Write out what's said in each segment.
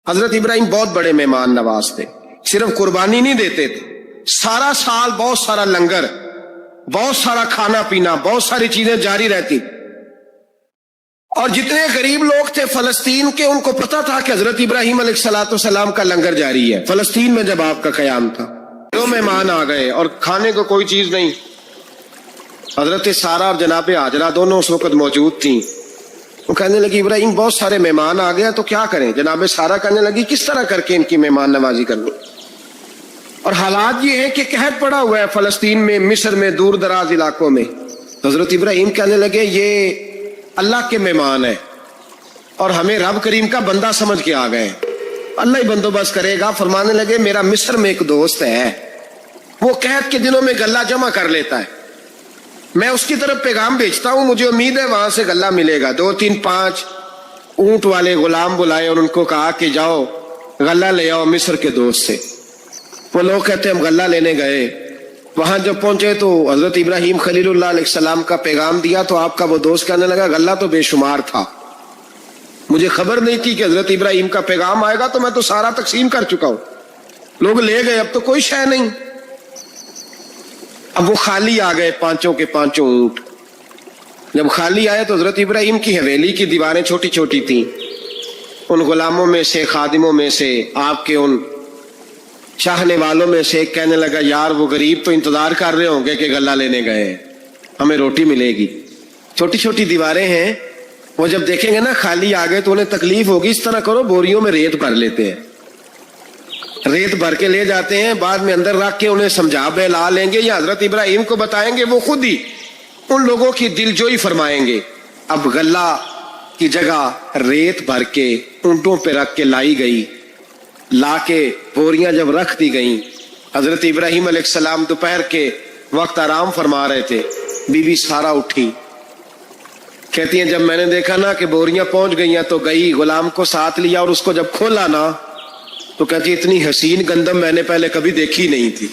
حضرت ابراہیم بہت بڑے مہمان نواز تھے، صرف قربانی نہیں دیتے تھے، سارا سال بہت سارا لنگر، بہت سارا کھانا پینا، بہت ساری چیزیں جاری رہتی. اور جتنے غریب لوگ تھے فلسطین کے، ان کو پتا تھا کہ حضرت ابراہیم علیہ السلام کا لنگر جاری ہے. فلسطین میں جب آپ کا قیام تھا، دو مہمان آ گئے اور کھانے کو کوئی چیز نہیں. حضرت سارہ اور جناب ہاجرہ دونوں اس وقت موجود تھیں. وہ کہنے لگی ابراہیم بہت سارے مہمان آ گئے تو کیا کریں؟ جناب سارہ کہنے لگی کس طرح کر کے ان کی مہمان نوازی کرنی. اور حالات یہ ہے کہ قحط پڑا ہوا ہے فلسطین میں، مصر میں، دور دراز علاقوں میں. حضرت ابراہیم کہنے لگے یہ اللہ کے مہمان ہیں اور ہمیں رب کریم کا بندہ سمجھ کے آ گئے، اللہ ہی بندوبست کرے گا. فرمانے لگے میرا مصر میں ایک دوست ہے، وہ قحط کے دنوں میں غلہ جمع کر لیتا ہے، میں اس کی طرف پیغام بھیجتا ہوں، مجھے امید ہے وہاں سے غلہ ملے گا. 2-3-5 اونٹ والے غلام بلائے اور ان کو کہا کہ جاؤ غلہ لے آؤ مصر کے دوست سے. وہ لوگ کہتے ہم غلہ لینے گئے، وہاں جب پہنچے تو حضرت ابراہیم خلیل اللہ علیہ السلام کا پیغام دیا تو آپ کا وہ دوست کہنے لگا غلہ تو بے شمار تھا، مجھے خبر نہیں تھی کہ حضرت ابراہیم کا پیغام آئے گا، تو میں تو سارا تقسیم کر چکا ہوں. لوگ لے گئے، اب تو کوئی شے نہیں. اب وہ خالی آ گئے، 5 کے 5 اونٹ. جب خالی آئے تو حضرت ابراہیم کی حویلی کی دیواریں چھوٹی چھوٹی تھیں. ان غلاموں میں سے، خادموں میں سے، آپ کے ان چاہنے والوں میں سے ایک کہنے لگا یار وہ غریب تو انتظار کر رہے ہوں گے کہ غلہ لینے گئے، ہمیں روٹی ملے گی. چھوٹی چھوٹی دیواریں ہیں، وہ جب دیکھیں گے نا خالی آ گئے تو انہیں تکلیف ہوگی. اس طرح کرو بوریوں میں ریت بھر لیتے ہیں، ریت بھر کے لے جاتے ہیں، بعد میں اندر رکھ کے انہیں سمجھا بہلا لیں گے یا حضرت ابراہیم کو بتائیں گے، وہ خود ہی ان لوگوں کی دلجوئی فرمائیں گے. اب غلہ کی جگہ ریت بھر کے اونٹوں پہ رکھ کے لائی گئی. لا کے بوریاں جب رکھ دی گئیں، حضرت ابراہیم علیہ السلام دوپہر کے وقت آرام فرما رہے تھے. بی بی سارہ اٹھی، کہتی ہیں جب میں نے دیکھا نا کہ بوریاں پہنچ گئی ہیں تو گئی، غلام کو ساتھ لیا اور اس کو جب کھولا نا تو کہتی اتنی حسین گندم میں نے پہلے کبھی دیکھی نہیں تھی،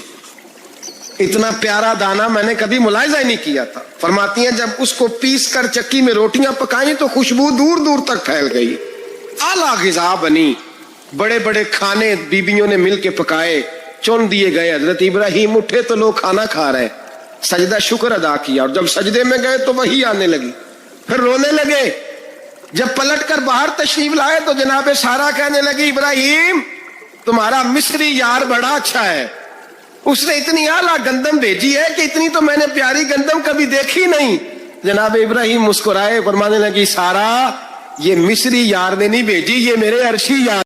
اتنا پیارا دانہ میں نے کبھی ملاحظہ ہی نہیں کیا تھا. فرماتی ہیں جب اس کو پیس کر چکی میں روٹیاں پکائیں تو خوشبو دور دور تک پھیل گئی، اعلیٰ غذا بنی. بڑے بڑے کھانے بیبیوں نے مل کے پکائے، چن دیے گئے. حضرت ابراہیم اٹھے تو لوگ کھانا کھا رہے، سجدہ شکر ادا کیا، اور جب سجدے میں گئے تو وہی آنے لگی، پھر رونے لگے. جب پلٹ کر باہر تشریف لائے تو جناب سارہ کہنے لگی ابراہیم تمہارا مصری یار بڑا اچھا ہے، اس نے اتنی اعلیٰ گندم بھیجی ہے کہ اتنی تو میں نے پیاری گندم کبھی دیکھی نہیں. جناب ابراہیم مسکرائے، فرمانے لگی سارہ یہ مصری یار نے نہیں بھیجی، یہ میرے عرشی یار